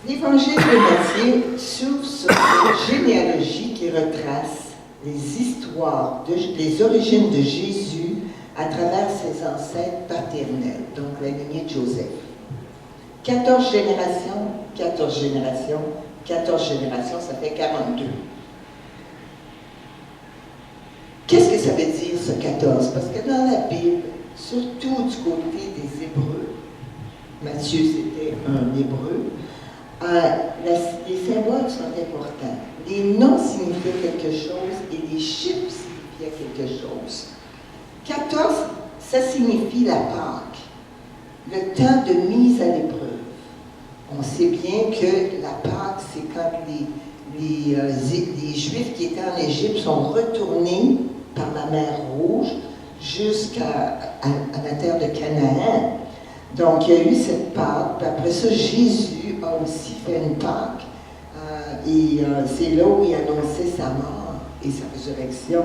L'Évangile de Matthieu s'ouvre sur une généalogie qui retrace les histoires, les origines de Jésus à travers ses ancêtres paternels, donc la lignée de Joseph. 14 générations, 14 générations, 14 générations, ça fait 42. Qu'est-ce que ça veut dire, ce 14? Parce que dans la Bible, surtout du côté des Hébreux, Matthieu c'était un Hébreu, les symboles sont importants. Les noms signifiaient quelque chose et les chiffres signifiaient quelque chose. 14, ça signifie la Pâque, le temps de mise à l'épreuve. On sait bien que la Pâque, c'est quand les Juifs qui étaient en Égypte sont retournés par la mer Rouge jusqu'à la terre de Canaan. Donc, il y a eu cette Pâque, puis après ça, Jésus a aussi fait une Pâque, et c'est là où il annonçait sa mort et sa résurrection.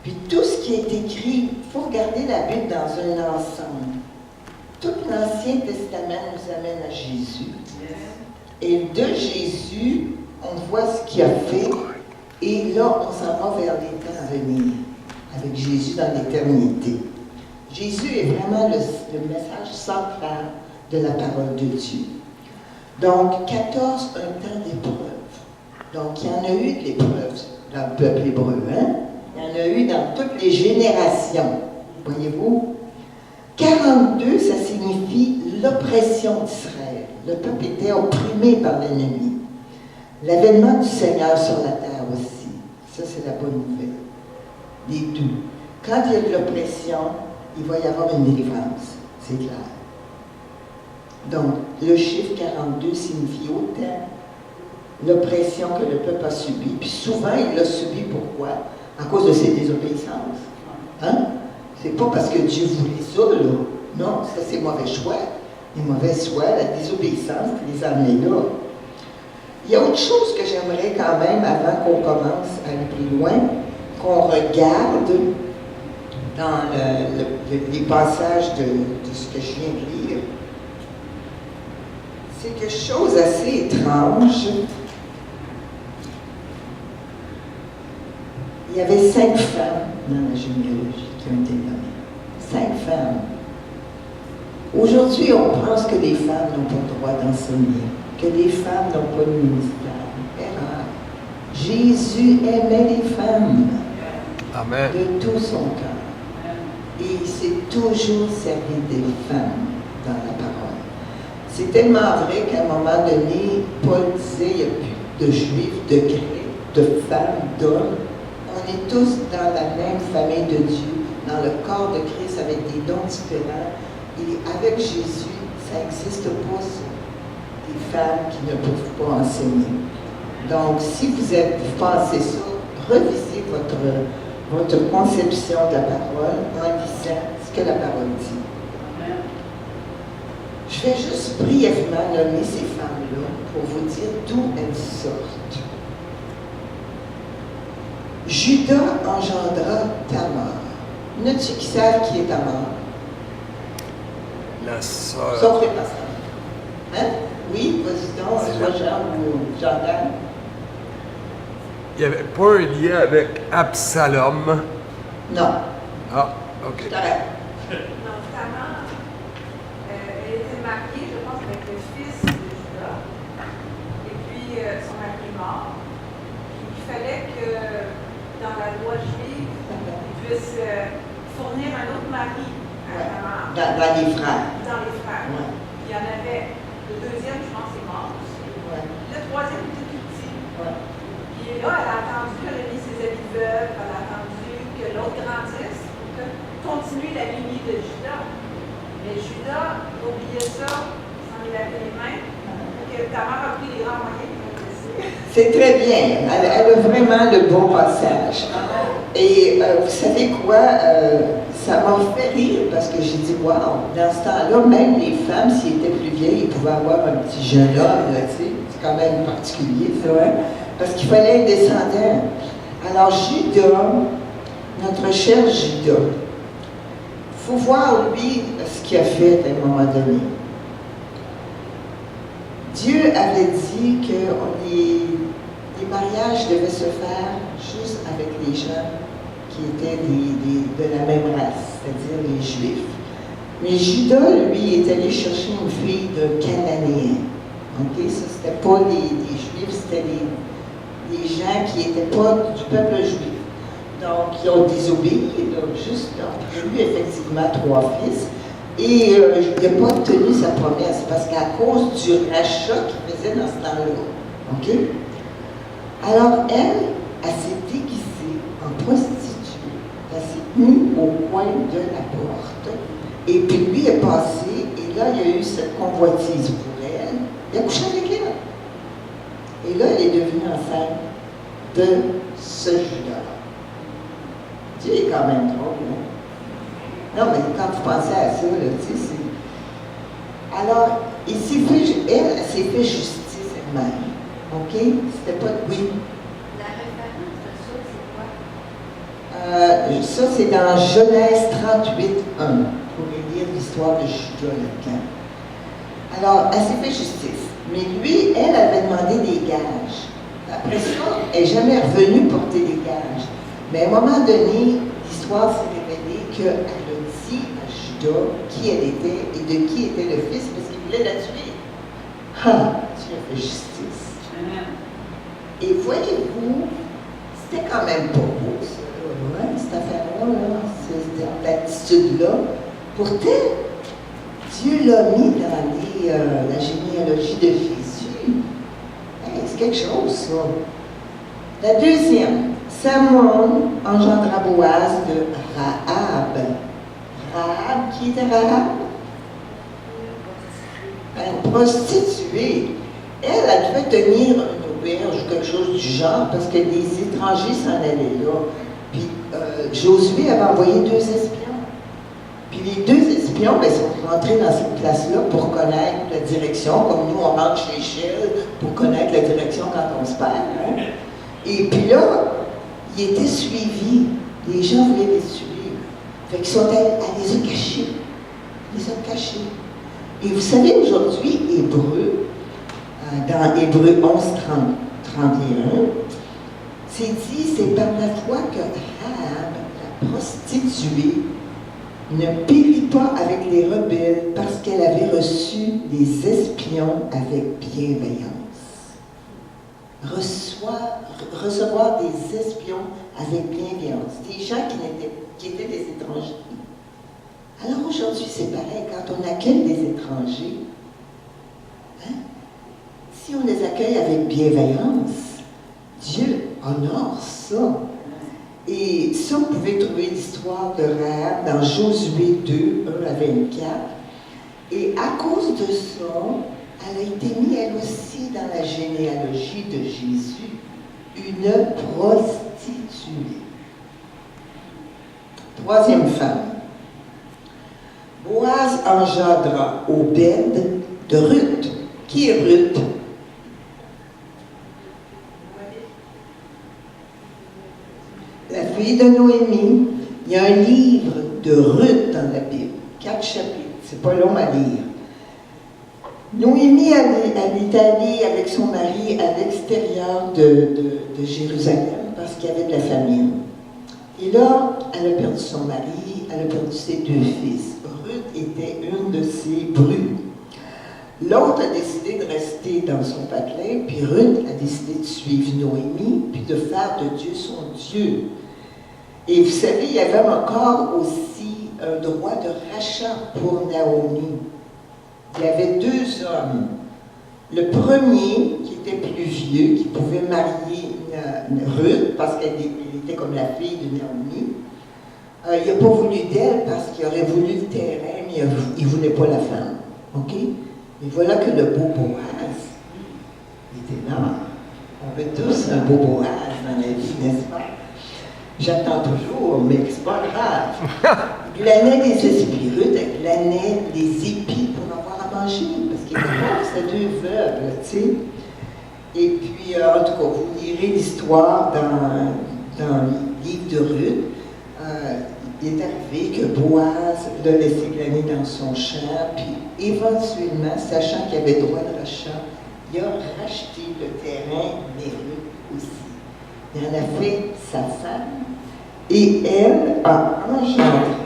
Puis tout ce qui est écrit, il faut regarder la Bible dans un ensemble. Tout l'Ancien Testament nous amène à Jésus. Et de Jésus, on voit ce qu'il a fait, et là, on s'en va vers les temps à venir, avec Jésus dans l'éternité. Jésus est vraiment le message central de la parole de Dieu. Donc, 14, un temps d'épreuve. Donc, il y en a eu de l'épreuve dans le peuple hébreu, hein? Il y en a eu dans toutes les générations, voyez-vous? 42, ça signifie l'oppression d'Israël. Le peuple était opprimé par l'ennemi. L'avènement du Seigneur sur la terre aussi. Ça, c'est la bonne nouvelle. Les deux. Quand il y a de l'oppression, il va y avoir une délivrance, c'est clair. Donc, le chiffre 42 signifie autant l'oppression que le peuple a subie. Puis souvent, il l'a subi pourquoi? À cause de ses désobéissances. Hein? C'est pas parce que Dieu voulait ça, là. Non, ça c'est mauvais choix. Les mauvais choix, la désobéissance qui les a amenés là. Il y a autre chose que j'aimerais quand même, avant qu'on commence à aller plus loin, qu'on regarde dans les passages de ce que je viens de lire. C'est quelque chose assez étrange. Il y avait 5 femmes dans la généalogie qui ont été nommées. 5 femmes. Aujourd'hui, on pense que les femmes n'ont pas le droit d'enseigner, que les femmes n'ont pas de ministère. Erreur. Jésus aimait les femmes. Amen. De tout son cœur. Et il s'est toujours servi des femmes dans la parole. C'est tellement vrai qu'à un moment donné, Paul disait il n'y a plus de juifs, de grecs, de femmes, d'hommes. On est tous dans la même famille de Dieu, dans le corps de Christ avec des dons différents. Et avec Jésus, ça n'existe pas, ça. Des femmes qui ne peuvent pas enseigner. Donc, si vous pensez ça, revisez votre conception de la parole en lisant ce que la parole dit. Je vais juste brièvement nommer ces femmes-là pour vous dire d'où elles sortent. Judas engendra Tamar. Y en a-tu qui savent qui est Tamar? La sœur. Sauf les pasteurs. Hein? Oui, vas-y donc, soit Jean ou Jean-Dan. Il n'y avait pas un lien avec Absalom? Non. Ah, OK. Correct. Non, Tamar, elle était mariée, je pense, avec le fils de Judas. Et puis, son mari est mort. Puis, il fallait que, dans la loi juive, il puisse fournir un autre mari à Tamar. Dans les frères. Dans les frères. Ouais. Il y en avait, le deuxième, je pense, est mort aussi. Ouais. Le troisième était tout petit. Ouais. Puis là, elle a attendu, elle a mis ses habits veuves, elle a attendu que l'autre grandisse pour continuer la lignée de Judas. Mais Judas oubliait ça, s'en est lavé les mains, que Tamar a pris les grands moyens pour le laisser. C'est très bien. Elle a vraiment le bon passage. Et vous savez quoi? Ça m'a fait rire parce que j'ai dit, wow, dans ce temps-là, même les femmes, s'ils étaient plus vieilles, ils pouvaient avoir un petit jeune homme, là, tu sais. C'est quand même particulier, ça, hein? Parce qu'il fallait un descendant. Alors, Judas, notre cher Judas, il faut voir, lui, ce qu'il a fait à un moment donné. Dieu avait dit que les mariages devaient se faire juste avec les gens qui étaient de la même race, c'est-à-dire les Juifs. Mais Judas, lui, est allé chercher une fille de Cananéen. Okay? Ça, c'était pas des Juifs, c'était des gens qui n'étaient pas du peuple juif. Donc, ils ont désobéi, donc juste, donc, lui, effectivement, 3 fils. Et il n'a pas obtenu sa promesse parce qu'à cause du rachat qu'il faisait dans ce temps-là. OK? Alors, elle s'est déguisée en prostituée. Elle s'est tenue au coin de la porte. Et puis lui est passé, et là, il y a eu cette convoitise pour elle. Il a couché avec elle. Et là, elle est devenue enceinte de ce Judas-là. Dieu est quand même drôle, hein? Non, mais quand vous pensez à ça, là, tu sais, c'est... Alors, elle s'est fait justice elle-même. OK? C'était pas... Oui. La référence de ça, c'est quoi? Ça, c'est dans Genèse 38:1. Vous pouvez lire l'histoire de Judas là-dedans. Alors, elle s'est fait justice. Mais lui, elle avait demandé des gages. Après ça, elle n'est jamais revenue porter des gages. Mais à un moment donné, l'histoire s'est révélée qu'elle a dit à Judas qui elle était et de qui était le fils parce qu'il voulait la tuer. Ah, Dieu a fait justice. Et voyez-vous, c'était quand même pas beau, ça, là, cette affaire-là, là, cette attitude-là. Pourtant, Dieu l'a mis dans la généalogie de Jésus. Hey, c'est quelque chose, ça. La deuxième, Salmon engendra Boaz de Rahab. Rahab, qui était Rahab? Une prostituée. Elle devait tenir une auberge ou quelque chose du genre parce que des étrangers s'en allaient là. Puis Josué avait envoyé 2 espions. Puis les 2 espions sont rentrés dans cette place-là pour connaître la direction, comme nous on rentre chez Shell pour connaître la direction quand on se perd. Hein? Et puis là, ils étaient suivis. Les gens voulaient les suivre. Fait qu'ils sont allés, elle les a cachés. Ils les ont cachés. Et vous savez, aujourd'hui, Hébreu, dans Hébreu 11:31, c'est dit, c'est par la foi que Rahab, la prostituée, ne périt pas avec les rebelles parce qu'elle avait reçu des espions avec bienveillance. Recevoir des espions avec bienveillance, des gens qui étaient des étrangers. Alors aujourd'hui, c'est pareil, quand on accueille des étrangers, hein, si on les accueille avec bienveillance, Dieu honore ça. Et ça, vous pouvez trouver l'histoire de Rahab dans Josué 2, 1 à 24. Et à cause de ça, elle a été mise elle aussi dans la généalogie de Jésus, une prostituée. Troisième femme. Boaz engendra Obed de Ruth. Qui est Ruth? La fille de Noémie. Il y a un livre de Ruth dans la Bible, 4 chapitres. C'est pas long à lire. Noémie, elle est allée avec son mari à l'extérieur de Jérusalem parce qu'il y avait de la famine. Et là, elle a perdu son mari, elle a perdu ses 2 fils. Ruth était une de ses brues. L'autre a décidé de rester dans son patelin, puis Ruth a décidé de suivre Noémie, puis de faire de Dieu son Dieu. Et vous savez, il y avait encore aussi un droit de rachat pour Naomi. Il y avait 2 hommes. Le premier, qui était plus vieux, qui pouvait marier Ruth, parce qu'elle était comme la fille de Naomi, il n'a pas voulu d'elle parce qu'il aurait voulu le terrain, mais il ne voulait pas la femme. OK? Et voilà que le beau Boaz était là. On veut tous un beau Boaz dans la vie, n'est-ce pas? J'attends toujours, mais c'est pas grave. Il glanait des épis. Ruth, elle glanait des épis pour avoir à manger, parce qu'il était pauvre, c'était 2 veuves, tu sais. Et puis, en tout cas, vous lirez l'histoire dans le livre de Ruth. Il est arrivé que Boaz l'a laissé glaner dans son champ, puis éventuellement, sachant qu'il avait droit de rachat, il a racheté le terrain d'Hérode aussi. Il en a fait sa femme et elle a engendré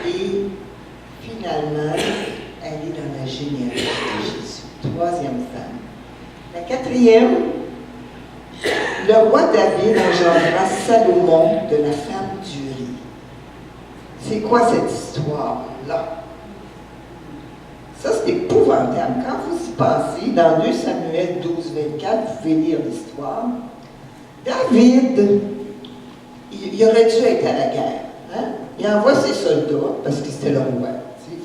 et finalement, elle est dans la généalogie de Jésus. Troisième femme. La quatrième, le roi David engendra Salomon de la femme d'Uri. C'est quoi cette histoire-là? Ça, c'est épouvantable. Quand vous y passez, dans 2 Samuel 12, 24, vous pouvez lire l'histoire. David, il aurait dû être à la guerre. Hein? Il envoie ses soldats, parce que c'était le roi.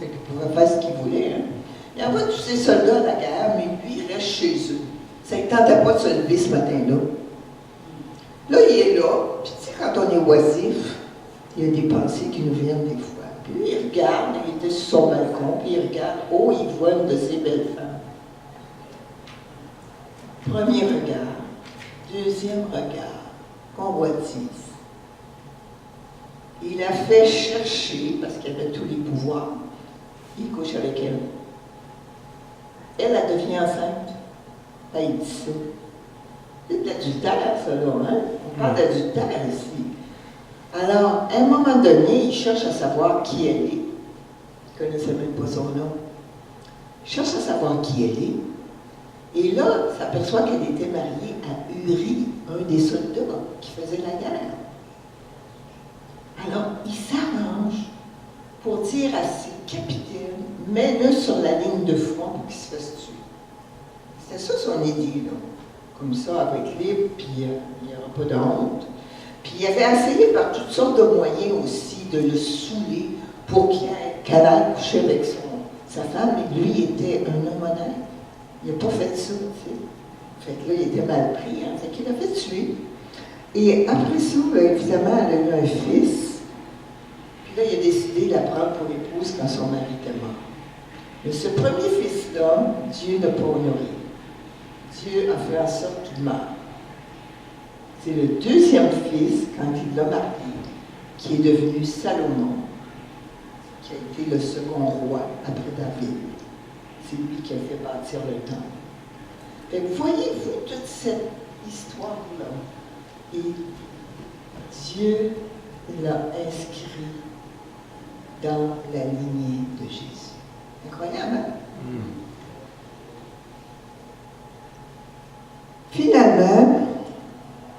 Fait qu'il pouvait faire ce qu'il voulait. Hein? Il envoie tous ses soldats à la guerre, mais lui, il reste chez eux. Ça ne tentait pas de se lever ce matin-là. Là, il est là, puis tu sais, quand on est oisif, il y a des pensées qui nous viennent des fois. Puis lui, il regarde, il était sur son balcon, puis il regarde, oh, il voit une de ses belles femmes. Premier regard, deuxième regard, convoitise. Il a fait chercher, parce qu'il avait tous les pouvoirs, il couche avec elle. Elle devient enceinte. Là, il dit ça. C'est de l'adultère, ça, là, hein? On parle d'adultère ici. Alors, à un moment donné, il cherche à savoir qui elle est. Il ne connaissait même pas son nom. Il cherche à savoir qui elle est. Et là, il s'aperçoit qu'elle était mariée à Uri, un des soldats qui faisait la guerre. Alors, il s'arrange pour dire à ses capitaines, mets-le sur la ligne de front pour qu'il se fasse tuer. C'était ça son idée, là. Comme ça, avec libre, puis il n'y aura pas de honte. Puis il avait essayé par toutes sortes de moyens aussi de le saouler pour qu'elle aille coucher avec sa femme, mais lui était un homme honnête. Il n'a pas fait ça, tu sais. Fait que là, il était mal pris, hein. Fait qu'il l'a fait tuer. Et après ça, évidemment, elle a eu un fils. Puis là, il a décidé de la prendre pour épouse quand son mari était mort. Mais ce premier fils-là, Dieu n'a pas honoré. Dieu a fait en sorte qu'il meure. C'est le deuxième fils, quand il l'a marié, qui est devenu Salomon, qui a été le second roi après David. C'est lui qui a fait bâtir le temple. Fait que voyez-vous toute cette histoire-là. Et Dieu l'a inscrit dans la lignée de Jésus. Incroyable, hein? Finalement,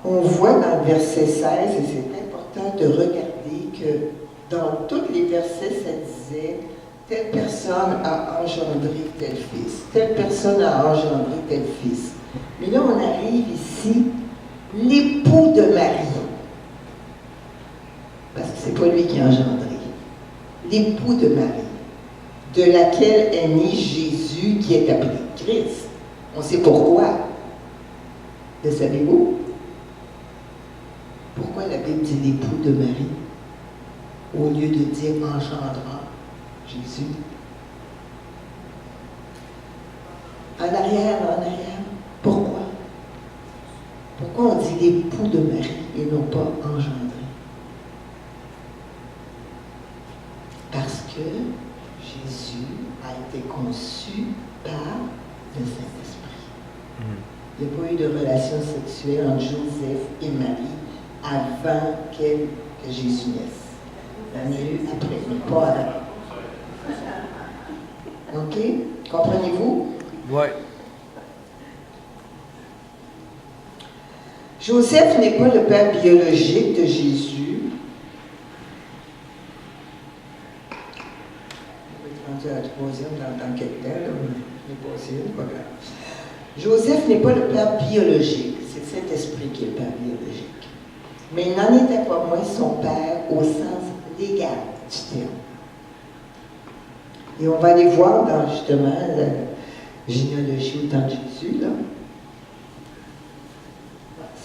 on voit dans le verset 16, et c'est important de regarder que dans tous les versets, ça disait telle personne a engendré tel fils, telle personne a engendré tel fils. Mais là, on arrive ici, l'époux de Marie, parce que c'est pas lui qui a engendré, l'époux de Marie, de laquelle est né Jésus, qui est appelé Christ. On sait pourquoi. Le savez-vous? Pourquoi la Bible dit l'époux de Marie, au lieu de dire engendra Jésus? En arrière. Pourquoi? Pourquoi on dit l'époux de Marie et non pas engendré? Parce que Jésus a été conçu par le Saint-Esprit. Il n'y a pas eu de relation sexuelle entre Joseph et Marie avant que Jésus naisse. Il y en a eu après, mais pas avant. OK? Comprenez-vous? Oui. Joseph n'est pas le père biologique de Jésus. On va être rendu à la troisième dans quelques temps, là, mais n'est pas possible, pas grave. Joseph n'est pas le père biologique, c'est cet esprit qui est le père biologique. Mais il n'en était pas moins son père au sens légal du terme. Et on va aller voir dans justement la généalogie au temps de Jésus, là.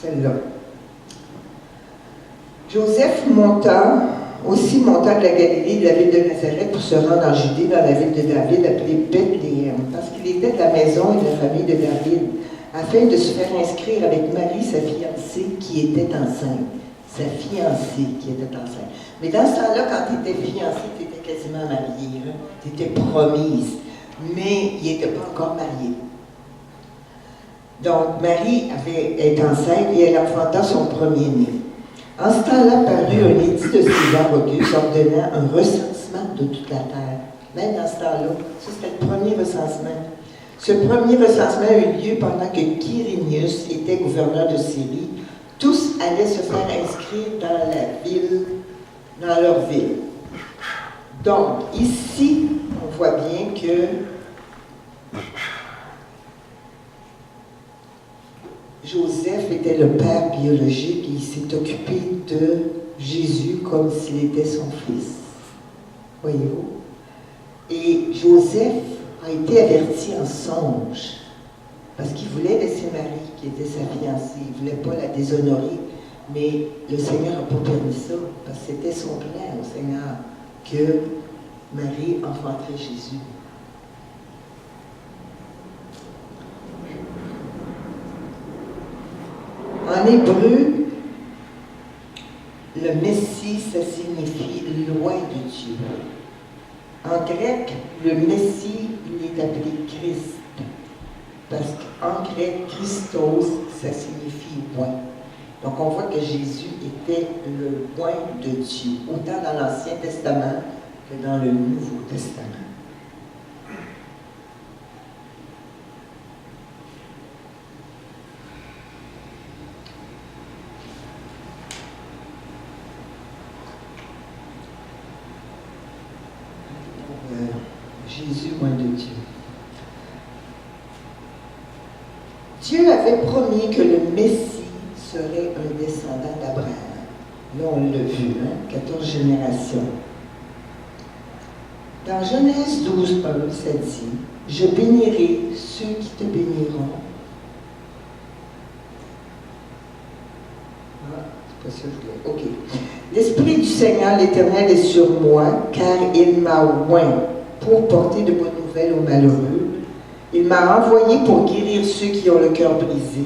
Celle-là. Joseph monta de la Galilée, de la ville de Nazareth, pour se rendre en Judée, dans la ville de David, appelée Bethléem, parce qu'il était de la maison et de la famille de David, afin de se faire inscrire avec Marie, sa fiancée, qui était enceinte. Sa fiancée qui était enceinte. Mais dans ce temps-là, quand tu étais fiancée, tu étais quasiment mariée, hein? Tu étais promise, mais il n'était pas encore marié. Donc, Marie est enceinte et elle enfanta son premier-né. En ce temps-là parut un édit de César Auguste ordonnant un recensement de toute la terre. Même dans ce temps-là, ça c'était le premier recensement. Ce premier recensement eut lieu pendant que Quirinius était gouverneur de Syrie. Tous allaient se faire inscrire dans la ville, dans leur ville. Donc, ici, on voit bien que Joseph était le père biologique et il s'est occupé de Jésus comme s'il était son fils. Voyez-vous? Et Joseph a été averti en songe parce qu'il voulait laisser Marie, qui était sa fiancée. Il ne voulait pas la déshonorer, mais le Seigneur n'a pas permis ça parce que c'était son plan au Seigneur que Marie enfanterait Jésus. En hébreu, le Messie, ça signifie loin de Dieu. En grec, le Messie, il est appelé Christ. Parce qu'en grec, Christos, ça signifie loin. Donc on voit que Jésus était le loin de Dieu, autant dans l'Ancien Testament que dans le Nouveau Testament. Jésus loin de Dieu. Dieu avait promis que le Messie serait un descendant d'Abraham. Là, on l'a vu, 14 générations. Dans Genèse 12, 1, ça dit « Je bénirai ceux qui te béniront. » Ah, c'est pas ça que je voulais. OK. « L'Esprit du Seigneur l'Éternel est sur moi, car il m'a oint pour porter de bonnes nouvelles aux malheureux. Il m'a envoyé pour guérir ceux qui ont le cœur brisé,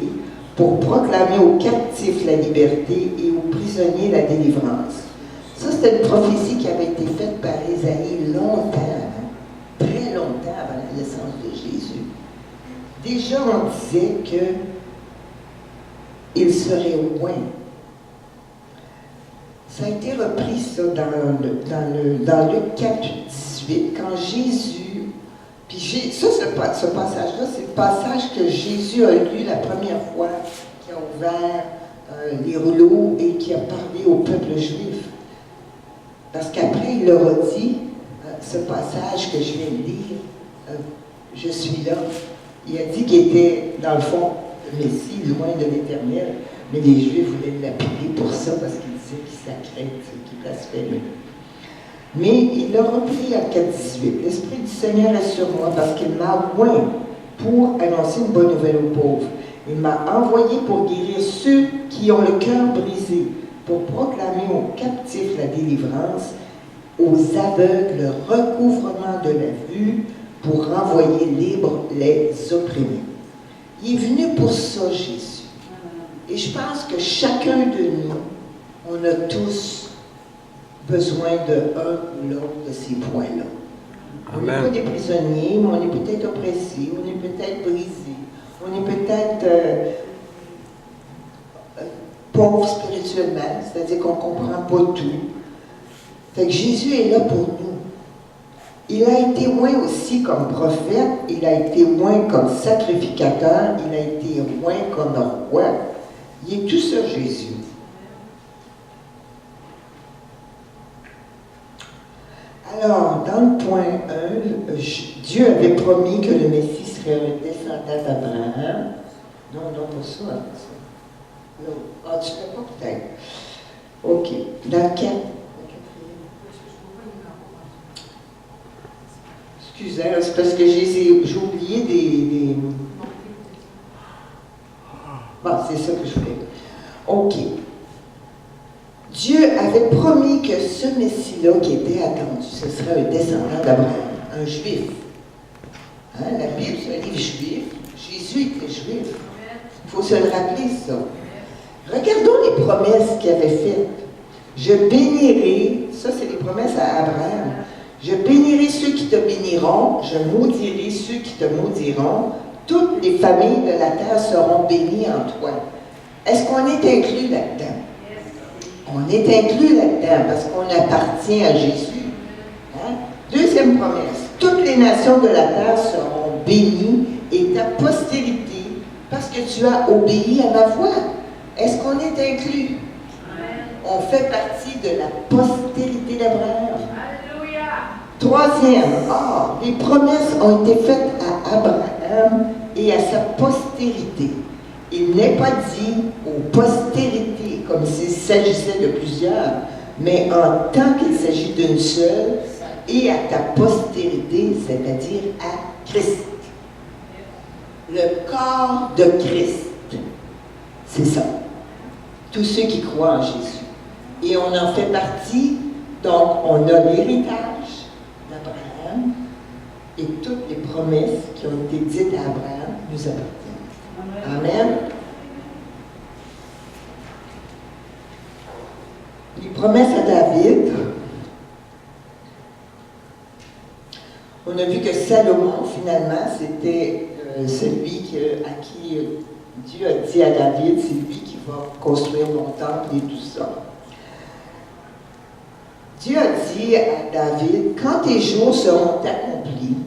pour proclamer aux captifs la liberté et aux prisonniers la délivrance. » Ça, c'était une prophétie qui avait été faite par Ésaïe longtemps, très longtemps avant la naissance de Jésus. Déjà, on disait qu'il serait oint. Ça a été repris, ça, dans Luc 4, 18, quand Jésus... Puis ça, ce passage-là, c'est le passage que Jésus a lu la première fois, qui a ouvert les rouleaux et qui a parlé au peuple juif. Parce qu'après, il leur a dit, ce passage que je viens de lire, je suis là. Il a dit qu'il était, dans le fond, le Messie, loin de l'Éternel, mais les Juifs voulaient l'appeler pour ça, parce qu'ils disaient qu'il sacrait, qu'il blasphémait. Mais il l'a repris à 4,18. L'Esprit du Seigneur est sur moi, parce qu'il m'a oint pour annoncer une bonne nouvelle aux pauvres. Il m'a envoyé pour guérir ceux qui ont le cœur brisé, pour proclamer aux captifs la délivrance, aux aveugles le recouvrement de la vue, pour renvoyer libres les opprimés. Il est venu pour ça, Jésus. Et je pense que chacun de nous, on a tous besoin de un ou l'autre de ces points-là. On n'est pas des prisonniers, mais on est peut-être oppressés, on est peut-être brisés, on est peut-être pauvres spirituellement, c'est-à-dire qu'on ne comprend pas tout. Fait que Jésus est là pour nous. Il a été oint aussi comme prophète, il a été oint comme sacrificateur, il a été oint comme roi. Il est tout ça, Jésus. Alors, dans le point 1, Dieu avait promis que le Messie serait un descendant d'Abraham. Non, pas ça. Non. Ah, tu ne fais pas peut-être. OK. Dans 4. Excusez, c'est parce que j'ai oublié des... Bon, c'est ça que je voulais. OK. Dieu avait promis que ce Messie-là qui était attendu, ce serait un descendant d'Abraham, un juif. La Bible, c'est un livre juif. Jésus était juif. Il faut se le rappeler, ça. Regardons les promesses qu'il avait faites. Je bénirai, ça c'est les promesses à Abraham. Je bénirai ceux qui te béniront, je maudirai ceux qui te maudiront. toutes les familles de la terre seront bénies en toi. Est-ce qu'on est inclus là-dedans? On est inclus là-dedans parce qu'on appartient à Jésus. Hein? Deuxième promesse, toutes les nations de la terre seront bénies et ta postérité parce que tu as obéi à ma voix. Est-ce qu'on est inclus? On fait partie de la postérité d'Abraham. Alléluia. Troisième, les promesses ont été faites à Abraham et à sa postérité. Il n'est pas dit aux postérités, comme s'il s'agissait de plusieurs, mais en tant qu'il s'agit d'une seule, et à ta postérité, c'est-à-dire à Christ. Le corps de Christ, c'est ça. Tous ceux qui croient en Jésus. Et on en fait partie, donc on a l'héritage d'Abraham et toutes les promesses qui ont été dites à Abraham nous appartiennent. Amen. Les promesses à David, on a vu que Salomon, finalement, c'était celui à qui Dieu a dit à David, c'est lui qui va construire mon temple et tout ça. Dieu a dit à David, quand tes jours seront accomplis,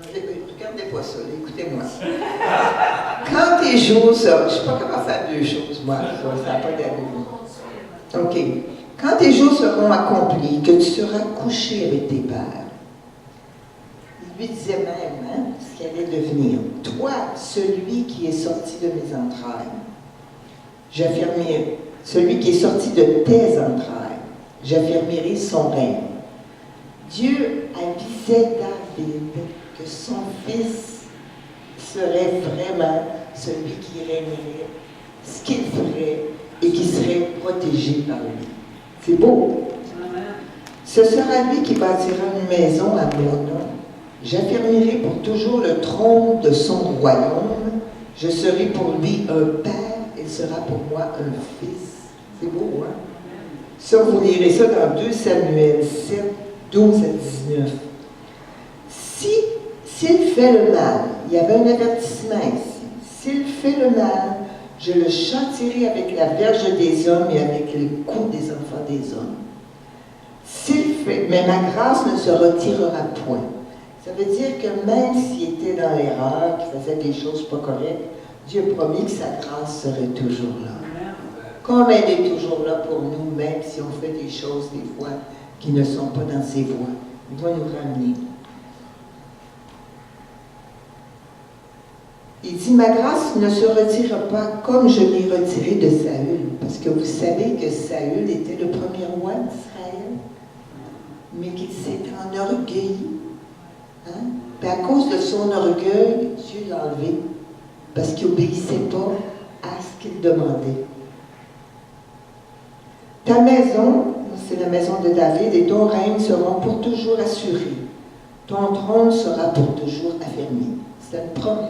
regardez pas ça, écoutez-moi. Quand tes jours seront, je ne sais pas comment faire deux choses, moi, ça n'a pas d'allure. OK. Quand tes jours seront accomplis, que tu seras couché avec tes pères, il lui disait même ce qu'il allait devenir. Toi, celui qui est sorti de mes entrailles, j'affirmerai, celui qui est sorti de tes entrailles, j'affirmerai son règne. Dieu avisait David que son fils serait vraiment celui qui régnerait, ce qu'il ferait et qui serait protégé par lui. C'est beau. Ce sera lui qui bâtira une maison à mon nom. J'affirmerai pour toujours le trône de son royaume. Je serai pour lui un père, il sera pour moi un fils. C'est beau, hein? Ça, vous lirez ça dans 2 Samuel 7, 12 à 19. S'il fait le mal, il y avait un avertissement ici. S'il fait le mal, je le châtierai avec la verge des hommes et avec les coups des enfants des hommes. Mais ma grâce ne se retirera point. Ça veut dire que même s'il était dans l'erreur, qu'il faisait des choses pas correctes, Dieu a promis que sa grâce serait toujours là. Comme elle est toujours là pour nous, même si on fait des choses des fois qui ne sont pas dans ses voies. Il va nous ramener. Il dit, ma grâce ne se retire pas comme je l'ai retirée de Saül. Parce que vous savez que Saül était le premier roi d'Israël, mais qu'il s'est enorgueilli. Hein? Puis à cause de son orgueil, Dieu l'a enlevé. Parce qu'il n'obéissait pas à ce qu'il demandait. Ta maison, c'est la maison de David, et ton règne seront pour toujours assurés. Ton trône sera pour toujours affermi. C'est une promesse.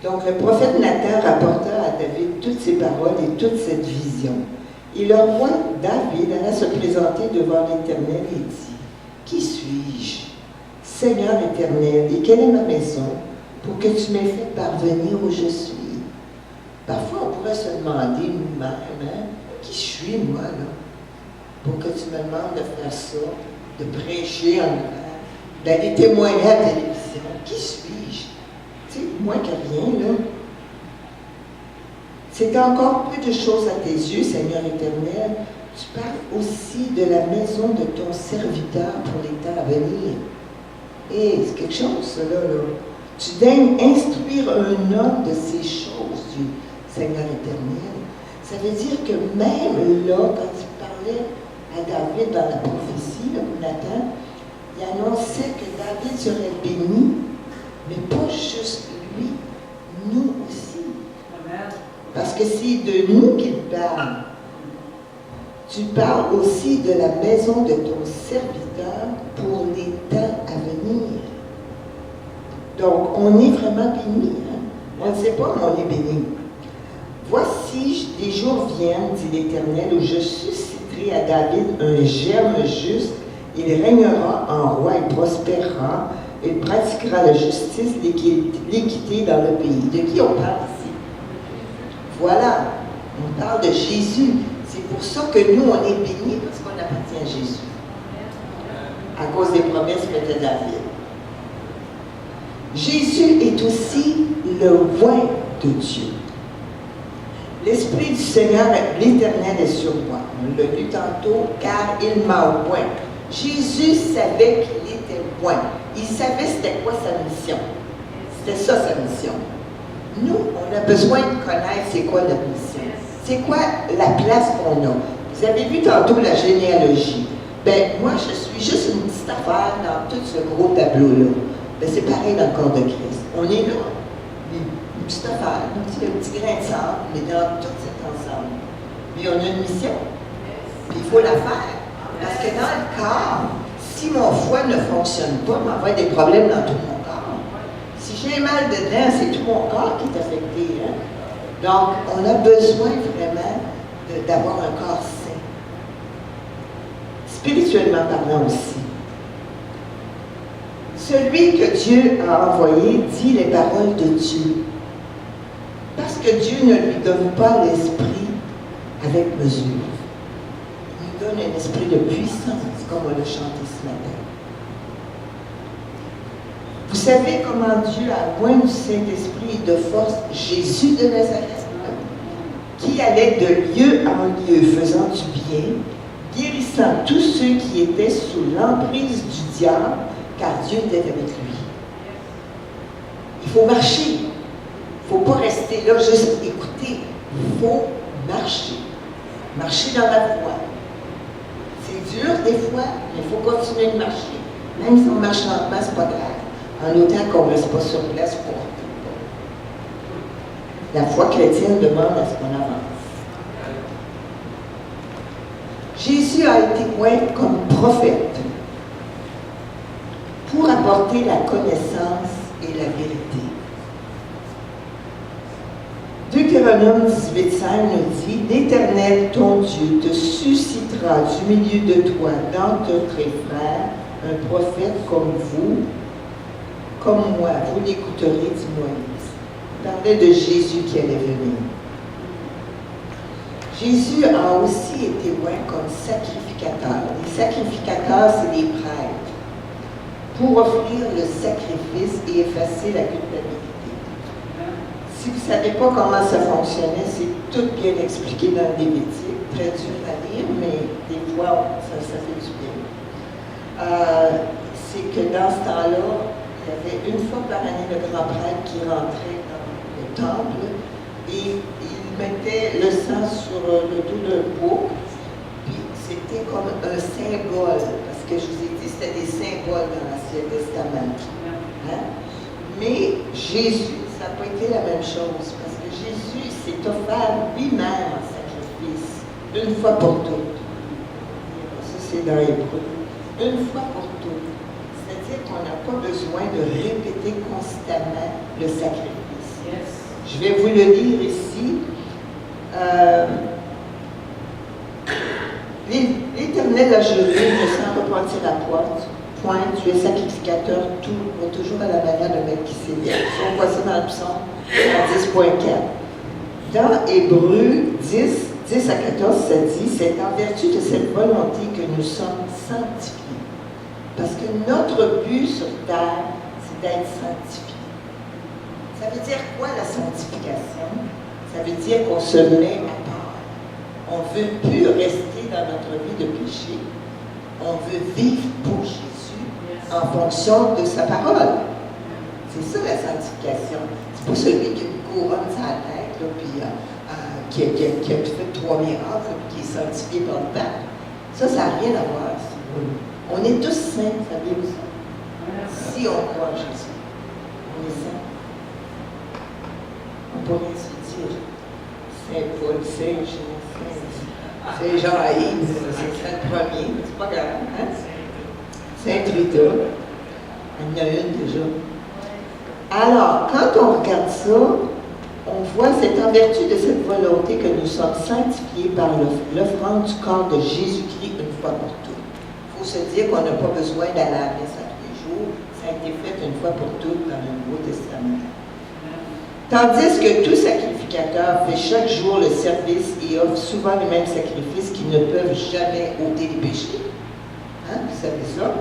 Donc le prophète Nathan rapporta à David toutes ces paroles et toute cette vision. Et le roi David alla se présenter devant l'Éternel et dit, « Qui suis-je, Seigneur éternel, et quelle est ma maison pour que tu m'aies fait parvenir où je suis? » Parfois, on pourrait se demander nous-mêmes, hein, qui suis moi, là, pour que tu me demandes de faire ça, de prêcher en grand, d'aller témoigner à la télévision. Qui suis-je? Tu sais, moins que rien, là. C'est encore plus de choses à tes yeux, Seigneur éternel. Tu parles aussi de la maison de ton serviteur pour les temps à venir. Et c'est quelque chose, ça, là. Tu daignes instruire un homme de ces choses, Dieu, Seigneur éternel. Ça veut dire que même là, quand il parlait à David dans la prophétie, là, Nathan, il annonçait que David serait béni, mais pas juste lui, nous aussi. Parce que c'est de nous qu'il parle. Tu parles aussi de la maison de ton serviteur pour les temps à venir. Donc, on est vraiment béni. Hein? On ne sait pas, mais on est béni. Voici, des jours viennent, dit l'Éternel, où je susciterai à David un germe juste Il régnera en roi, il prospérera, il pratiquera la justice, l'équité dans le pays. De qui on parle ici? Voilà, on parle de Jésus. C'est pour ça que nous, on est bénis parce qu'on appartient à Jésus. À cause des promesses faites à David. Jésus est aussi le roi de Dieu. L'Esprit du Seigneur, l'Éternel est sur moi. On l'a lu tantôt, car il m'a oint. Jésus savait qu'il était oint. Il savait c'était quoi sa mission. C'était ça sa mission. Nous, on a besoin de connaître c'est quoi notre mission. C'est quoi la place qu'on a. Vous avez vu tantôt la généalogie. Ben, moi, je suis juste une petite affaire dans tout ce gros tableau-là. Ben, c'est pareil dans le corps de Christ. On est là. Une petite affaire, un petit grain de sable, mais dans tout cet ensemble. Mais on a une mission. Puis il faut la faire. Parce que dans le corps, si mon foie ne fonctionne pas, il m'envoie des problèmes dans tout mon corps. Si j'ai mal dedans, c'est tout mon corps qui est affecté. Hein? Donc, on a besoin vraiment d'avoir un corps sain. Spirituellement parlant aussi. Celui que Dieu a envoyé dit les paroles de Dieu. Parce que Dieu ne lui donne pas l'esprit avec mesure. Il lui donne un esprit de puissance, comme on l'a chanté ce matin. Vous savez comment Dieu a oint du Saint-Esprit et de force Jésus de Nazareth, qui allait de lieu en lieu, faisant du bien, guérissant tous ceux qui étaient sous l'emprise du diable, car Dieu était avec lui. Il faut marcher. Il ne faut pas rester là juste écouter. Il faut marcher. Marcher dans la voie. C'est dur des fois, mais il faut continuer de marcher. Même si on marche lentement, ce n'est pas grave. En autant qu'on ne reste pas sur place pour tout. La foi chrétienne demande à ce qu'on avance. Jésus a été oint comme prophète pour apporter la connaissance et la vérité. Deutéronome 18,5 nous dit « L'Éternel, ton Dieu, te suscitera du milieu de toi, d'entre tes frères, un prophète comme vous, comme moi. Vous l'écouterez, dit Moïse. » Il parlait de Jésus qui allait venir. Jésus a aussi été oint comme sacrificateur. Les sacrificateurs, c'est les prêtres, pour offrir le sacrifice et effacer la culpabilité. Si vous ne savez pas comment ça fonctionnait, c'est tout bien expliqué dans le Lévitique, très dur à lire, mais des fois, ça fait du bien. C'est que dans ce temps-là, il y avait une fois par année le grand prêtre qui rentrait dans le temple et il mettait le sang sur le dos d'un bouc, puis c'était comme un symbole, parce que je vous ai dit, c'était des symboles dans l'Ancien Testament. Hein? Mais Jésus, ça n'a pas été la même chose, parce que Jésus s'est offert lui-même en sacrifice, une fois pour toutes. Ça, c'est dans Hébreu. Une fois pour toutes. C'est-à-dire qu'on n'a pas besoin de répéter constamment le sacrifice. Yes. Je vais vous le lire ici. L'Éternel a juré de s'en repentir à point, tu es sacrificateur toujours à la manière de Melchisédek. On voit ça dans le psaume 10.4. Dans Hébreu 10 à 14, ça dit, c'est en vertu de cette volonté que nous sommes sanctifiés. Parce que notre but sur terre, c'est d'être sanctifié. Ça veut dire quoi la sanctification? Ça veut dire qu'on se met à part. On ne veut plus rester dans notre vie de péché. On veut vivre pour Jésus en fonction de sa parole. C'est ça la sanctification. C'est pas celui qui a une couronne sur la tête, là, puis qui a fait 3 miracles, puis qui est sanctifié par le pape. Ça n'a rien à voir. On est tous saints, savez-vous ça? Si on croit en Jésus, on est saints. On pourrait se dire Saint Paul, Saint Jean, Saint Jean-Yves, c'est Saint premier, c'est pas grave, hein? Saint Rita, il y en a une déjà. Alors, quand on regarde ça, on voit c'est en vertu de cette volonté que nous sommes sanctifiés par l'offrande du corps de Jésus-Christ une fois pour toutes. Il faut se dire qu'on n'a pas besoin d'aller à la messe à tous les jours. Ça a été fait une fois pour toutes dans le Nouveau Testament. Tandis que tout sacrificateur fait chaque jour le service et offre souvent les mêmes sacrifices qui ne peuvent jamais ôter les péchés. Hein, vous savez ça?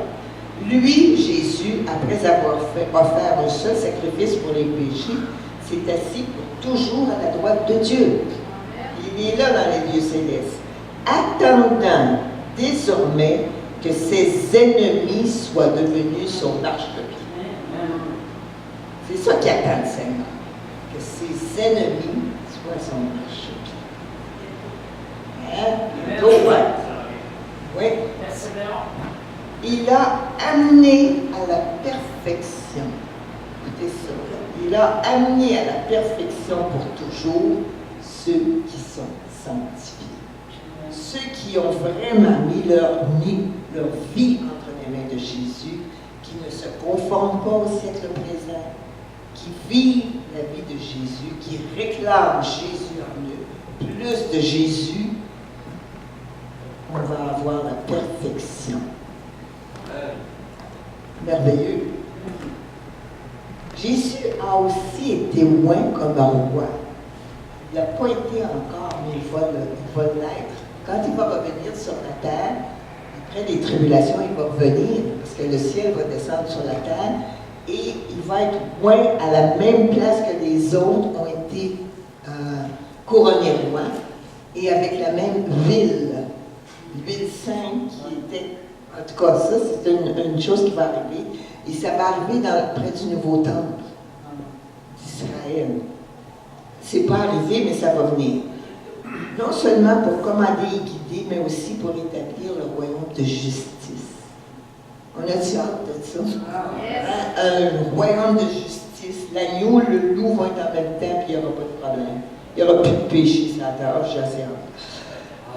Lui, Jésus, après avoir offert un seul sacrifice pour les péchés, s'est assis pour toujours à la droite de Dieu. Il est là dans les lieux célestes, attendant désormais que ses ennemis soient devenus son marchepied. C'est ça qui attend le Seigneur, que ses ennemis soient son marchepied. Hein? Donc, oui. Il a amené à la perfection. Écoutez ça. Il a amené à la perfection pour toujours ceux qui sont sanctifiés. Ceux qui ont vraiment mis leur vie entre les mains de Jésus, qui ne se conforment pas au siècle présent, qui vivent la vie de Jésus, qui réclament Jésus en eux, plus de Jésus, on va avoir la perfection. Merveilleux. Jésus a aussi été loin comme un roi. Il n'a pas été encore, mais il va l'être. Quand il va revenir sur la terre, après les tribulations, il va revenir, parce que le ciel va descendre sur la terre, et il va être loin à la même place que les autres ont été couronnés rois, et avec la même ville sainte qui était. En tout cas, ça, c'est une chose qui va arriver. Et ça va arriver près du nouveau temple d'Israël. C'est pas arrivé, mais ça va venir. Non seulement pour commander et guider, mais aussi pour établir le royaume de justice. On a-tu hâte de ça? Un royaume de justice. L'agneau, le loup vont être en même temps, puis il n'y aura pas de problème. Il n'y aura plus de péché sur la terre. J'ai assez hâte.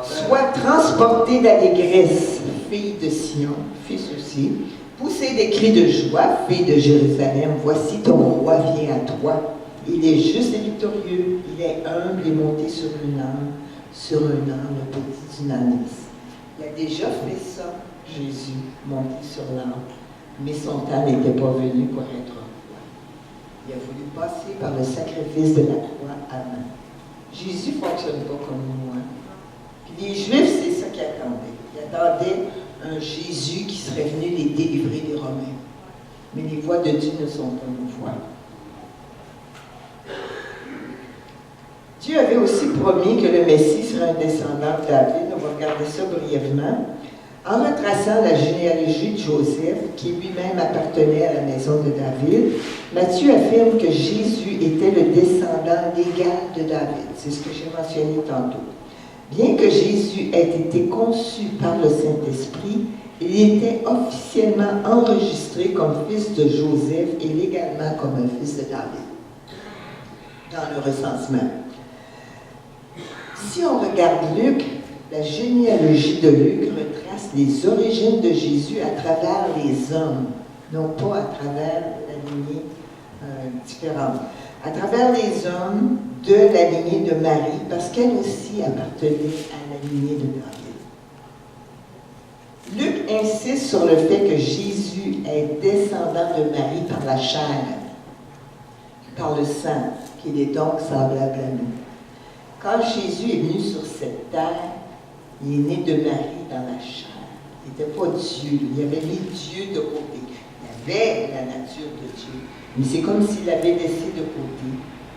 Sois transporté d'allégresse, fille de Sion, fils aussi, poussez des cris de joie, fille de Jérusalem, voici ton roi vient à toi. Il est juste et victorieux, il est humble et monté sur un âne, le petit d'une ânesse. Il a déjà fait ça, Jésus, monté sur l'âne, mais son temps n'était pas venu pour être roi. Il a voulu passer par le sacrifice de la croix avant. Jésus ne fonctionne pas comme nous. Hein? Les Juifs, c'est ça qu'ils attendaient. Ils attendaient un Jésus qui serait venu les délivrer des Romains. Mais les voies de Dieu ne sont pas nos voies. Dieu avait aussi promis que le Messie serait un descendant de David. On va regarder ça brièvement. En retraçant la généalogie de Joseph, qui lui-même appartenait à la maison de David, Matthieu affirme que Jésus était le descendant légal de David. C'est ce que j'ai mentionné tantôt. Bien que Jésus ait été conçu par le Saint-Esprit, il était officiellement enregistré comme fils de Joseph et légalement comme un fils de David dans le recensement. Si on regarde Luc, la généalogie de Luc retrace les origines de Jésus à travers les hommes, non pas à travers la lignée différente. À travers les hommes de la lignée de Marie, parce qu'elle aussi appartenait à la lignée de David. Luc insiste sur le fait que Jésus est descendant de Marie par la chair, par le sang, qu'il est donc semblable à nous. Quand Jésus est venu sur cette terre, il est né de Marie dans la chair. Il n'était pas Dieu, il avait mis Dieu de côté. Il avait la nature de Dieu, mais c'est comme s'il l'avait laissé de côté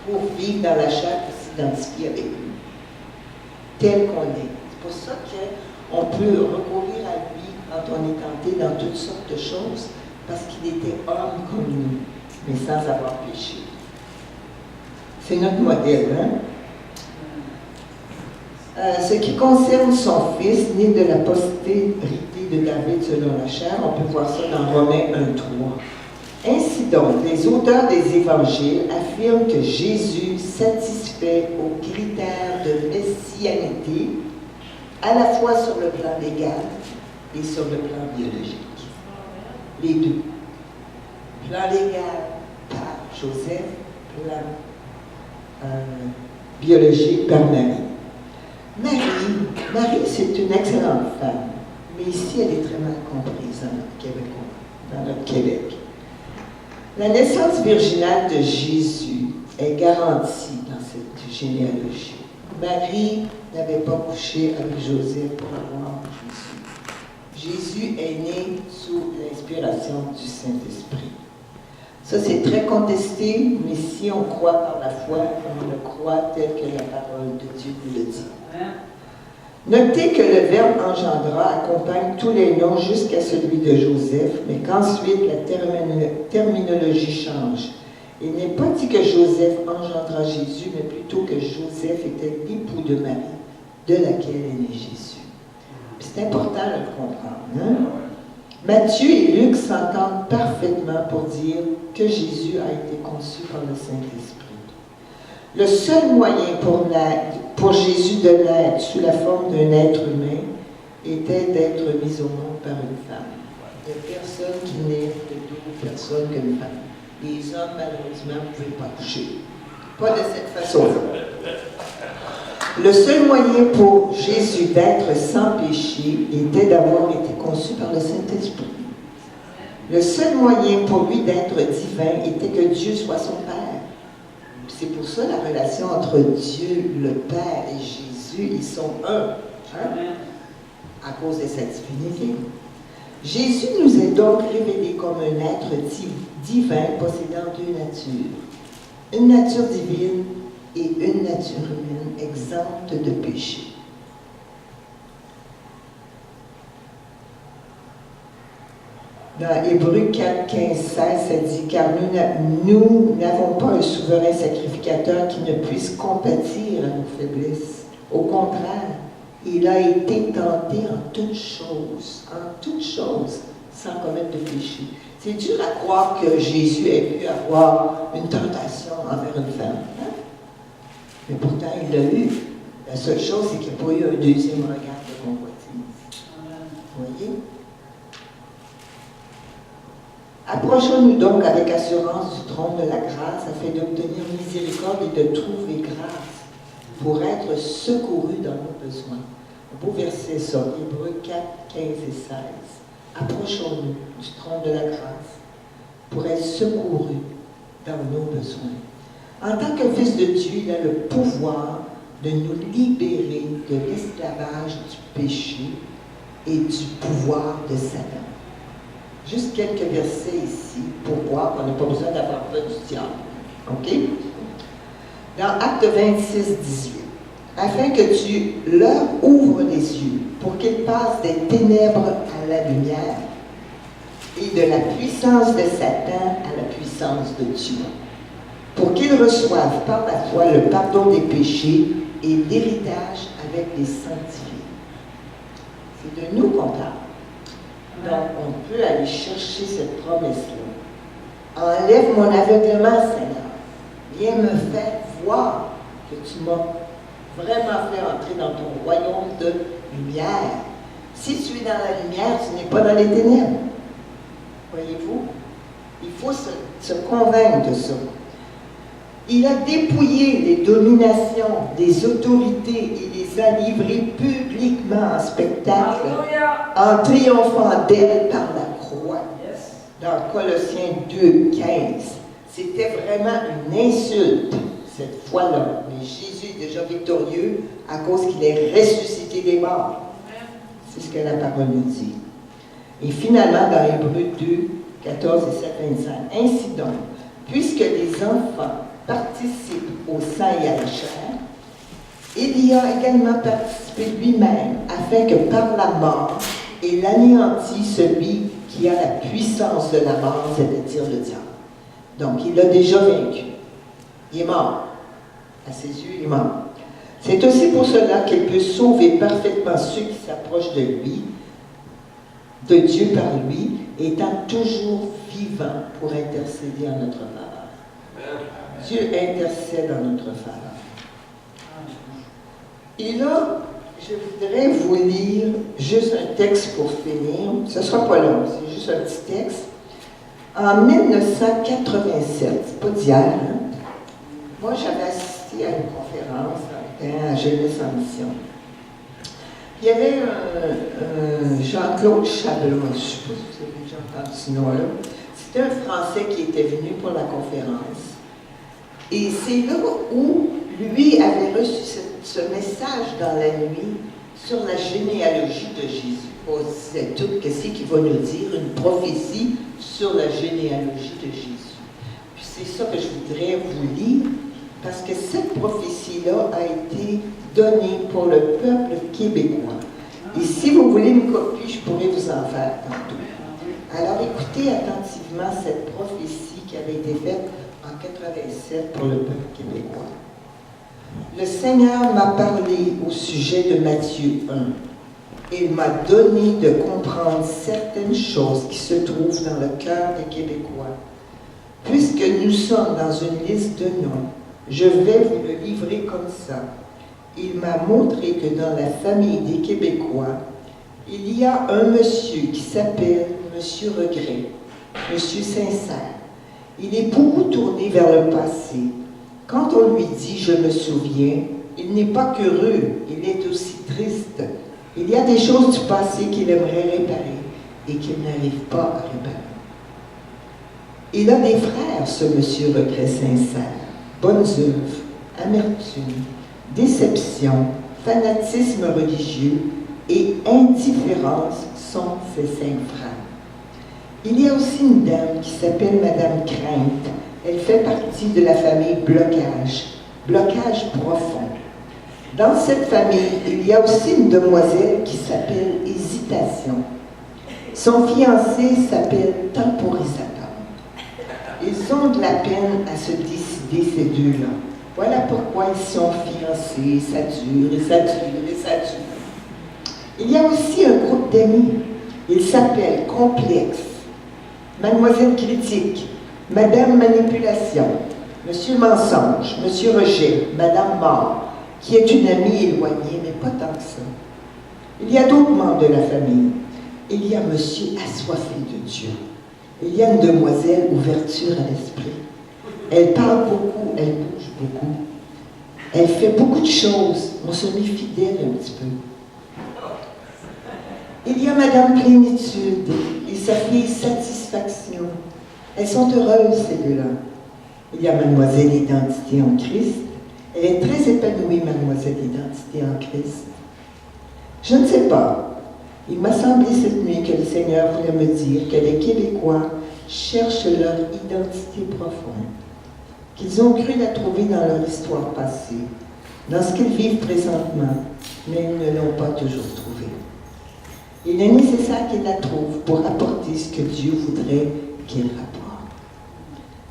pour vivre dans la chair et s'identifier avec lui, tel qu'on est. C'est pour ça qu'on peut recourir à lui quand on est tenté dans toutes sortes de choses, parce qu'il était homme comme nous, mais sans avoir péché. C'est notre modèle, hein? Ce qui concerne son fils, né de la postérité de David selon la chair, on peut voir ça dans Romains 1,3. Ainsi donc, les auteurs des évangiles affirment que Jésus satisfait aux critères de messianité, à la fois sur le plan légal et sur le plan biologique. Les deux. Plan légal par Joseph, plan biologique par Marie. Marie, c'est une excellente femme, Mais ici, elle est très mal comprise dans notre Québec. La naissance virginale de Jésus est garantie dans cette généalogie. Marie n'avait pas couché avec Joseph pour avoir Jésus. Jésus est né sous l'inspiration du Saint-Esprit. Ça, c'est très contesté, mais si on croit par la foi, on le croit tel que la parole de Dieu nous le dit. Notez que le verbe engendra accompagne tous les noms jusqu'à celui de Joseph, mais qu'ensuite la terminologie change. Il n'est pas dit que Joseph engendra Jésus, mais plutôt que Joseph était l'époux de Marie, de laquelle est né Jésus. C'est important de le comprendre. Hein? Matthieu et Luc s'entendent parfaitement pour dire que Jésus a été conçu par le Saint-Esprit. Le seul moyen pour Jésus de naître sous la forme d'un être humain était d'être mis au monde par une femme. Il n'y a personne qui naît de d'autres personnes qu'une femme. Les hommes, malheureusement, ne pouvaient pas coucher. Pas de cette façon-là. Le seul moyen pour Jésus d'être sans péché était d'avoir été conçu par le Saint-Esprit. Le seul moyen pour lui d'être divin était que Dieu soit son Père. C'est pour ça la relation entre Dieu, le Père et Jésus, ils sont un, à cause de sa divinité. Jésus nous est donc révélé comme un être divin possédant deux natures. Une nature divine et une nature humaine exempte de péché. Dans Hébreux 4, 15, 16, ça dit « Car nous n'avons pas un souverain sacrificateur qui ne puisse compatir à nos faiblesses. Au contraire, il a été tenté en toutes choses, sans commettre de péché. » C'est dur à croire que Jésus ait pu avoir une tentation envers une femme. Hein? Mais pourtant, il l'a eu. La seule chose, c'est qu'il n'y a pas eu un deuxième regard de convoitise. Vous voyez? Approchons-nous donc avec assurance du trône de la grâce afin d'obtenir miséricorde et de trouver grâce pour être secourus dans nos besoins. Un beau verset, ça, Hébreux 4, 15 et 16. Approchons-nous du trône de la grâce pour être secourus dans nos besoins. En tant que fils de Dieu, il a le pouvoir de nous libérer de l'esclavage du péché et du pouvoir de Satan. Juste quelques versets ici pour voir qu'on n'a pas besoin d'avoir peur du diable. OK? Dans Acte 26, 18. Afin que tu leur ouvres les yeux pour qu'ils passent des ténèbres à la lumière et de la puissance de Satan à la puissance de Dieu, pour qu'ils reçoivent par la foi le pardon des péchés et l'héritage avec les sanctifiés. C'est de nous qu'on parle. Donc, on peut aller chercher cette promesse-là. Enlève mon aveuglement, Seigneur. Viens me faire voir que tu m'as vraiment fait entrer dans ton royaume de lumière. Si tu es dans la lumière, tu n'es pas dans les ténèbres. Voyez-vous? Il faut se convaincre de ça. Il a dépouillé les dominations des autorités et les a livrées publiquement en spectacle, en triomphant d'elles par la croix. Dans Colossiens 2, 15. C'était vraiment une insulte, cette fois-là. Mais Jésus est déjà victorieux à cause qu'il est ressuscité des morts. C'est ce que la parole nous dit. Et finalement, dans Hébreux 2, 14 et 7, 25. Ainsi donc, puisque les enfants participent au sang et à la chair, il y a également participé lui-même, afin que par la mort, il anéantit celui qui a la puissance de la mort, c'est-à-dire le diable. Donc, il l'a déjà vaincu. Il est mort. À ses yeux, il est mort. C'est aussi pour cela qu'il peut sauver parfaitement ceux qui s'approchent de lui, de Dieu par lui, étant toujours vivant pour intercéder en notre faveur. Dieu intercède en notre faveur. Et là, je voudrais vous lire juste un texte pour finir. Ce ne sera pas long, c'est juste un petit texte. En 1987, c'est pas d'hier, hein? Moi j'avais assisté à une conférence à Jeunesse en Mission. Il y avait un Jean-Claude Chablon, je ne sais pas si vous avez déjà entendu ce nom-là. C'était un Français qui était venu pour la conférence. Et c'est là où lui avait reçu ce message dans la nuit sur la généalogie de Jésus. On sait tout qu'est-ce qu'il va nous dire, une prophétie sur la généalogie de Jésus. Puis c'est ça que je voudrais vous lire, parce que cette prophétie-là a été donnée pour le peuple québécois. Et si vous voulez une copie, je pourrais vous en faire tantôt. Alors écoutez attentivement cette prophétie qui avait été faite en 87 pour le peuple québécois. Le Seigneur m'a parlé au sujet de Matthieu 1. Il m'a donné de comprendre certaines choses qui se trouvent dans le cœur des Québécois. Puisque nous sommes dans une liste de noms, je vais vous le livrer comme ça. Il m'a montré que dans la famille des Québécois, il y a un monsieur qui s'appelle Monsieur Regret, Monsieur Sincère. Il est beaucoup tourné vers le passé. Quand on lui dit « je me souviens », il n'est pas qu'heureux, il est aussi triste. Il y a des choses du passé qu'il aimerait réparer et qu'il n'arrive pas à réparer. Il a des frères, ce monsieur Regret Sincère. Bonnes œuvres, amertume, déception, fanatisme religieux et indifférence sont ses 5 frères. Il y a aussi une dame qui s'appelle Madame Crainte. Elle fait partie de la famille blocage profond. Dans cette famille, il y a aussi une demoiselle qui s'appelle Hésitation. Son fiancé s'appelle Temporisateur. Ils ont de la peine à se décider, ces deux-là. Voilà pourquoi ils sont fiancés, ça dure, et ça dure, et ça dure. Il y a aussi un groupe d'amis. Il s'appelle Complexe, Mademoiselle Critique, Madame Manipulation, Monsieur Mensonge, Monsieur Rejet, Madame Mort, qui est une amie éloignée, mais pas tant que ça. Il y a d'autres membres de la famille. Il y a Monsieur Assoiffé de Dieu. Il y a une demoiselle Ouverture à l'esprit. Elle parle beaucoup, elle bouge beaucoup. Elle fait beaucoup de choses. On se méfie d'elle un petit peu. Il y a Madame Plénitude et sa fille Satisfaction. Elles sont heureuses, ces deux-là. Il y a Mademoiselle Identité en Christ. Elle est très épanouie, Mademoiselle Identité en Christ. Je ne sais pas. Il m'a semblé cette nuit que le Seigneur voulait me dire que les Québécois cherchent leur identité profonde, qu'ils ont cru la trouver dans leur histoire passée, dans ce qu'ils vivent présentement, mais ils ne l'ont pas toujours trouvée. Il est nécessaire qu'ils la trouvent pour apporter ce que Dieu voudrait qu'ils rapportent.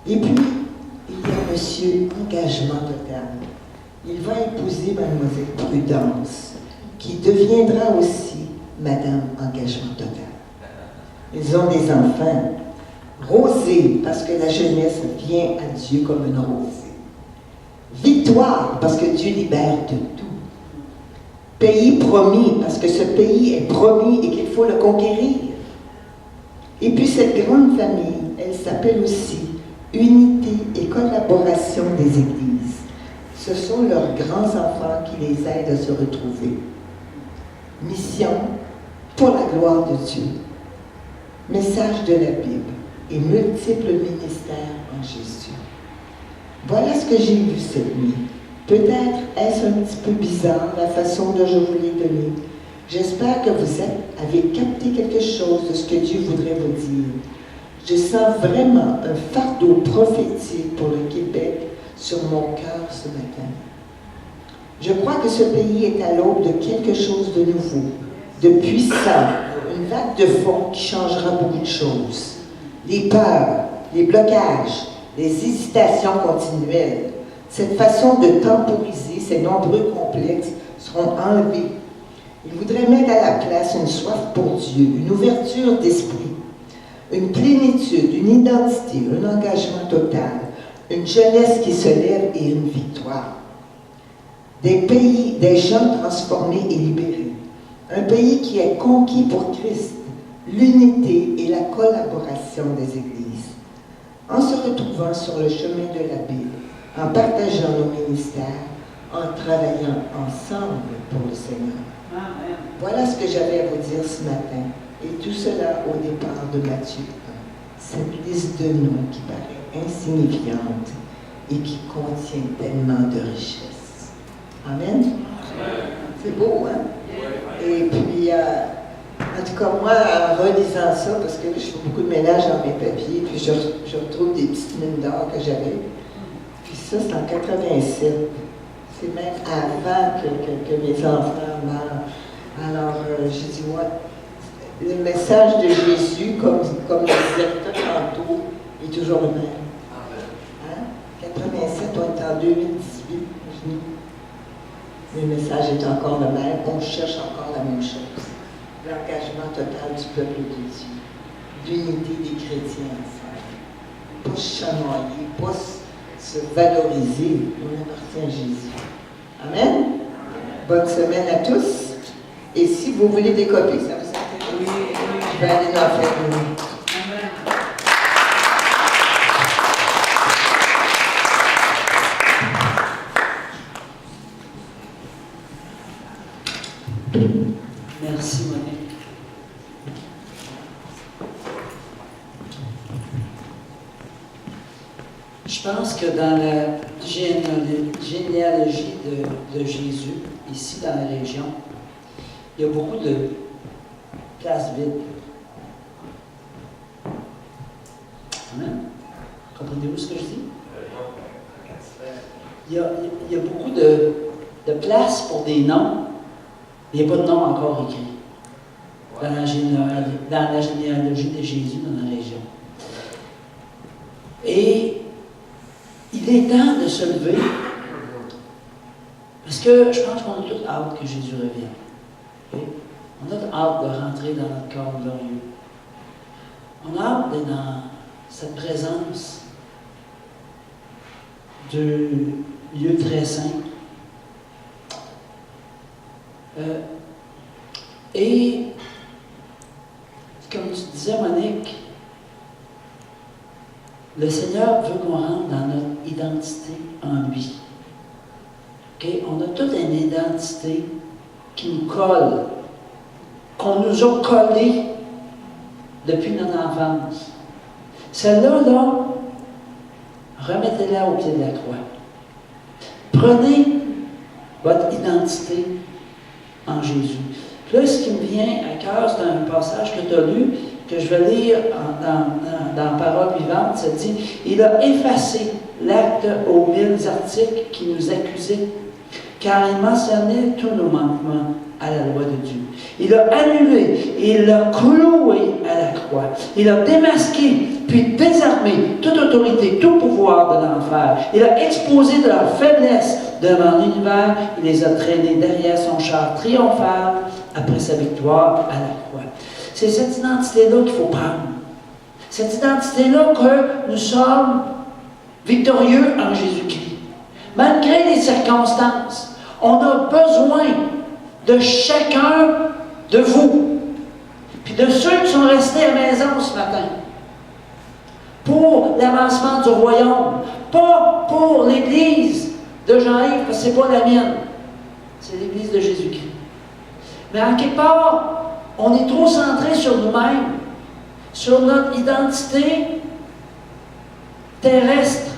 Et puis, il y a Monsieur Engagement Total. Il va épouser Mademoiselle Prudence, qui deviendra aussi Madame Engagement Total. Ils ont des enfants. Rosée, parce que la jeunesse vient à Dieu comme une rosée. Victoire, parce que Dieu libère de tout. Pays promis, parce que ce pays est promis et qu'il faut le conquérir. Et puis cette grande famille, elle s'appelle aussi Unité et Collaboration des Églises. Ce sont leurs grands-enfants qui les aident à se retrouver. Mission pour la gloire de Dieu. Message de la Bible et multiples ministères en Jésus. Voilà ce que j'ai vu cette nuit. Peut-être est-ce un petit peu bizarre la façon dont je vous l'ai donné. J'espère que vous avez capté quelque chose de ce que Dieu voudrait vous dire. Je sens vraiment un fardeau prophétique pour le Québec sur mon cœur ce matin. Je crois que ce pays est à l'aube de quelque chose de nouveau, de puissant, une vague de fond qui changera beaucoup de choses. Les peurs, les blocages, les hésitations continuelles, cette façon de temporiser ces nombreux complexes seront enlevés. Il voudrait mettre à la place une soif pour Dieu, une ouverture d'esprit, une plénitude, une identité, un engagement total, une jeunesse qui se lève et une victoire. Des pays, des gens transformés et libérés. Un pays qui est conquis pour Christ, l'unité et la collaboration des Églises. En se retrouvant sur le chemin de la Bible, en partageant nos ministères, en travaillant ensemble pour le Seigneur. Amen. Voilà ce que j'avais à vous dire ce matin. Et tout cela au départ de Matthieu 1. Cette liste de noms qui paraît insignifiante et qui contient tellement de richesses. Amen. C'est beau, hein? Et puis, en tout cas, moi, en relisant ça, parce que là, je fais beaucoup de ménage dans mes papiers, puis je retrouve des petites mines d'or que j'avais. Puis ça, c'est en 87. C'est même avant que mes enfants meurent. Alors, j'ai dit, moi, le message de Jésus, comme je disais tantôt, est toujours le même. Hein? 87, on est en 2018. Le message est encore le même. On cherche encore la même chose. L'engagement total du peuple de Dieu. L'unité des chrétiens ensemble. Pas se chamailler, pas se valoriser. On appartient à Jésus. Amen. Bonne semaine à tous. Et si vous voulez des copies, ça vous intéresse? Je vais aller dans la fête. Merci, Monique. Je pense que dans la généalogie de Jésus, ici dans la région, il y a beaucoup de places vides. Amen. Comprenez-vous ce que je dis? Il y a beaucoup de places pour des noms. Il n'y a pas de nom encore écrit dans la généalogie de Jésus dans la région. Et il est temps de se lever parce que je pense qu'on a tous hâte que Jésus revienne. Okay? On a hâte de rentrer dans notre corps glorieux. On a hâte d'être dans cette présence du lieu très saint. Et comme tu disais, Monique, le Seigneur veut qu'on rentre dans notre identité en lui. Okay? On a toute une identité qui nous colle, qu'on nous a collée depuis notre enfance. Celle-là, remettez-la au pied de la croix. Prenez votre identité en Jésus. Puis là, ce qui me vient à cœur, c'est un passage que tu as lu, que je vais lire dans Parole vivante. Ça dit « Il a effacé l'acte aux 1000 articles qui nous accusaient, car il mentionnait tous nos manquements à la loi de Dieu. Il a annulé et il l'a cloué à la croix. Il a démasqué, puis désarmé toute autorité, tout pouvoir de l'enfer. Il a exposé de leur faiblesse devant l'univers. Il les a traînés derrière son char triomphal après sa victoire à la croix. » C'est cette identité-là qu'il faut prendre. Cette identité-là que nous sommes victorieux en Jésus-Christ. Malgré les circonstances, on a besoin de chacun de vous, puis de ceux qui sont restés à la maison ce matin, pour l'avancement du royaume, pas pour l'Église de Jean-Yves, parce que ce n'est pas la mienne, c'est l'Église de Jésus-Christ. Mais en quelque part, on est trop centré sur nous-mêmes, sur notre identité terrestre.